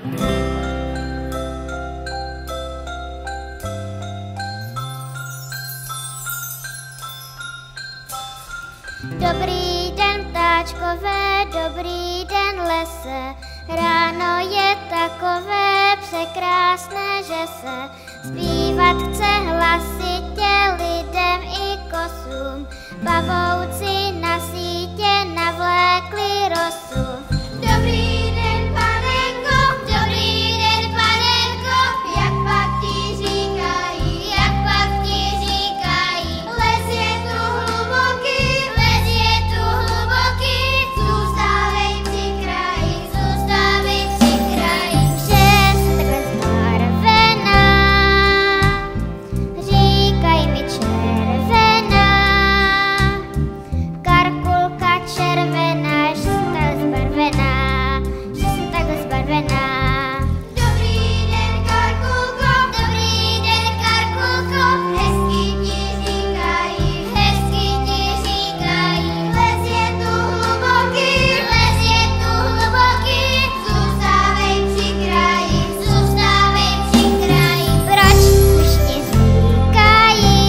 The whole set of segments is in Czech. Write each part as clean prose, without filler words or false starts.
Dobrý den, ptáčkové, dobrý den, lese. Ráno je takové překrásné, že se zpívat chce hlasitě lidem i kosům. Pavouci na sítě navlékli rosu. Dobrý den, panenko, dobrý den, panenko, jak pak ti říkají, jak pak ti říkají. Les je tu hluboký, zůstávej při kraji, zůstávej při kraji. Že jsem takhle zbarvená, říkají mi červená. Karkulka červená, že jsem takhle zbarvená, že jsem takhle zbarvená. Dobrý den, Karkulko, dobrý den, Karkulko, hezky ti říkají, les je tu hluboký, zůstávej při kraji, zůstávej při kraji. Proč už ti říkají,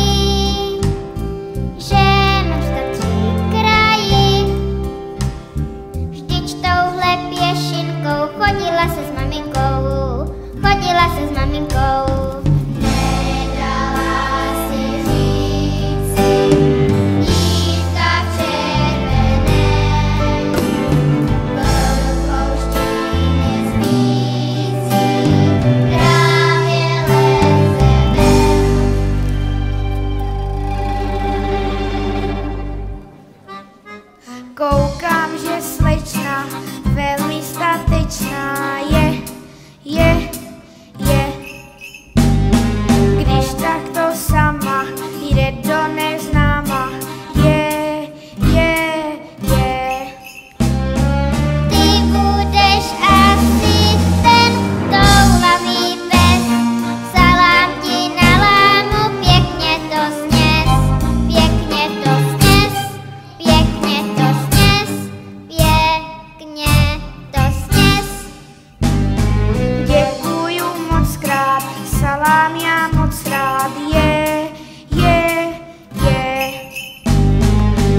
že mám zůstat při kraji? Vždyť touhle pěšinkou chodila se s maminkou, Nedala si říci, dívka v červeném, polopouštění nezmící, právě lezeme. Koukám, že slečna velmi statečná je. Když takto sama jde do neznáma, je. Ty budeš asi ten toulavý pes, salám ti na lámu, pěkně to sněz, pěkně to sněz, pěkně to sněz, pěkně to sněz. Děkuju moc krát, salám já moc rád, je.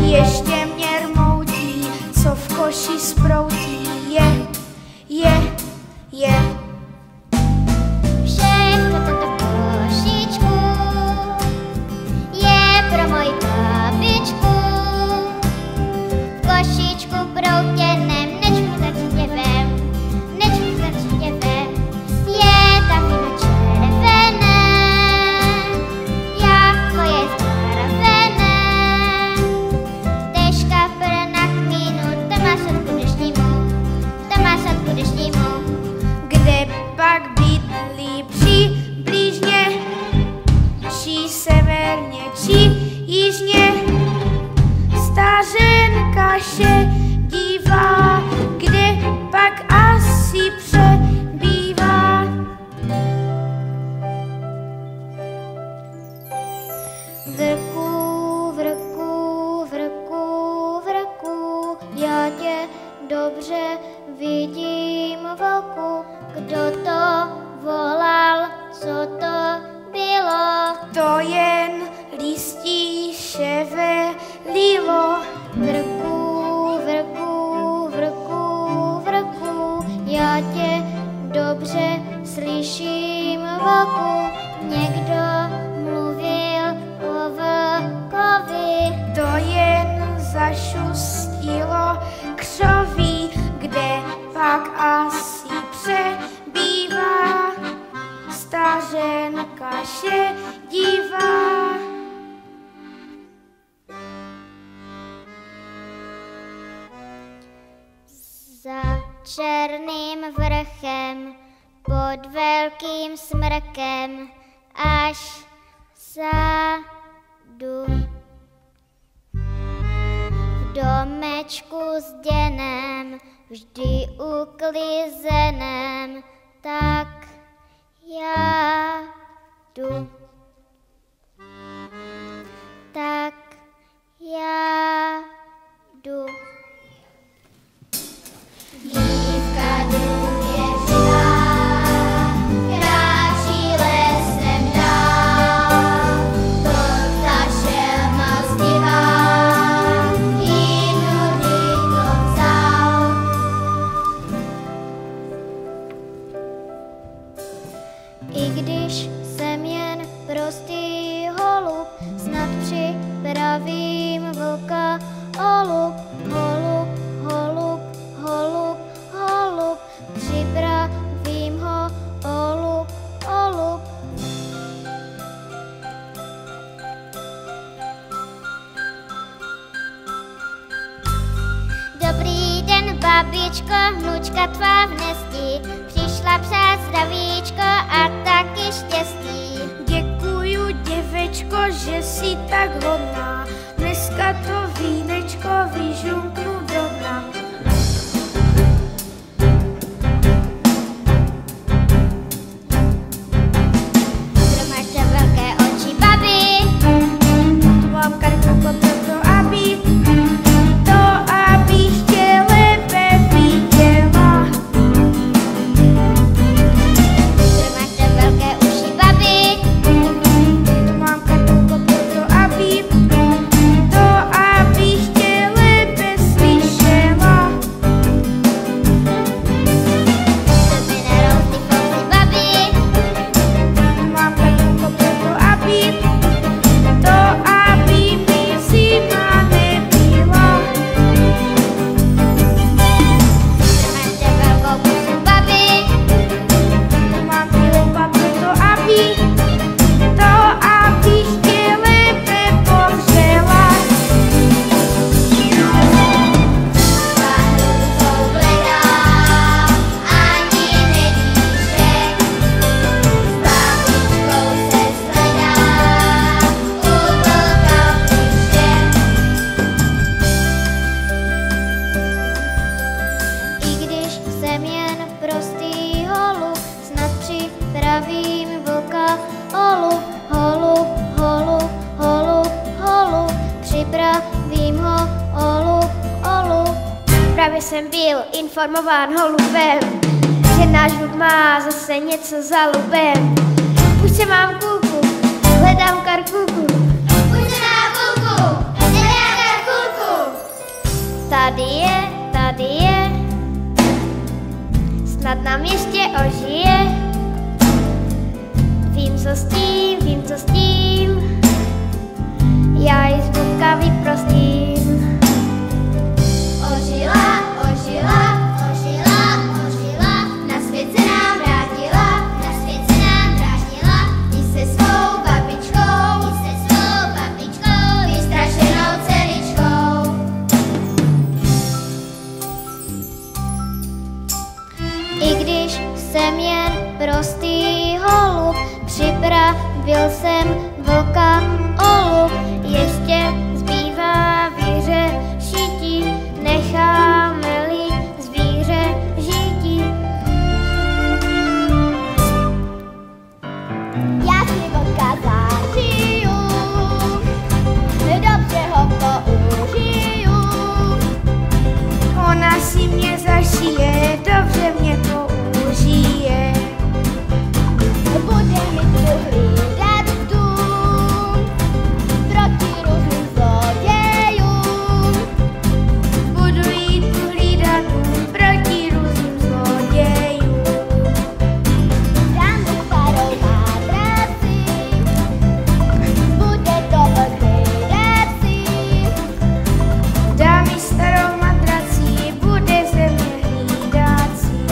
Ještě mě rmoutí, co v koši sproutí, je. Všechno toto v košíčku je pro moji babičku. V košíčku proutěném, nečmu za čtěvem, je tam víno červené, jako je zbarvené. Težka na kmínu, tam má sotku deštnímu, Kde pak bydlí přibližně, či severně, či jižně, stařenka šedivá, kde pak asi přebývá. Vrku, já tě dobře vidím, vlku. Kdo to volal, co to bylo? To jen listí ševelilo. Vrku, já tě dobře slyším, vlku. Někdo mluvil o vlkovi. To jen zašustilo křoví, kde pak asi přebývá stařenka šedivá. Za černým vrchem, pod velkým smrkem, až zádu. V domečku zděném, vždy uklizeném, tak já jdu. Tak já jdu. Dívka důvěřivá, babičko, vnučka tvá v nesti, přišla přát zdravíčko a taky štěstí. Děkuju, děvečko, že jsi tak hodná, dneska to vínečko vyžunknu do dna. Kdo máte velké oči, babi? Tu mám karku proto, aby tě lépe viděla. Kdo máte velké uši, babi? Tu mám karku proto, aby tě lépe slyšela. Zuby nerou ty fousy, babi? Tu mám karku proto, aby mi zima nebyla. Kdo máte velkou pusu, babi? Tu mám pilopa proto, aby tě lépe pohřela. Rukou bledá, ani nedíše, s babičkou se sledá, u vlka v duše. I když jsem jen prostý holub, snad připravím vlka holub, holub, holub, holub, holub, připravím ho holub, holub. Právě jsem byl informován holubem, že náš vlk má zase něco za lubem. Už se mám kůku, hledám karkuku. Už se na kulku, hledám karkulku. Tady je, snad na městě ožije. Vím, co s tím, já ji z vlka vyprostím. Ožila, ožila, ožila, ožila, na svět se nám vrátila, na svět se nám vrátila, i se svou babičkou, vystrašenou celičkou. I když jsem jen prostý holub, připravil jsem vlka olub, ještě zbývá vyřešití, necháme-li zvíře žití. Já si vlka zažiju, dobře ho použiju. Ona si mě zašije, dobře mě použije. Bude mi tu hlídat dům proti různým zlodějům. Budu jít hlídat dům proti různým zlodějům. Dám mu starou madraci, bude to hlídací. Dám mi starou madrací, bude ze mě hlídací.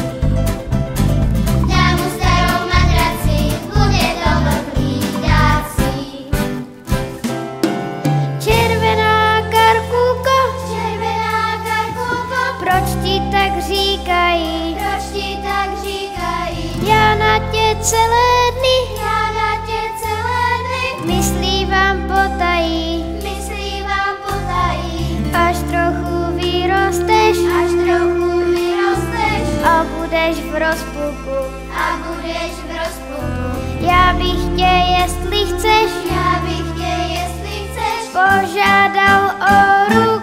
Dám mu starou madraci, bude to hlídací. Červená karkuko, proč ti tak říkají? Proč ti tak říkají? Já na tě celé dny myslívám potají. Až trochu vyrosteš a budeš v rozpuku. Já bych tě, jestli chceš, požádal o ruku.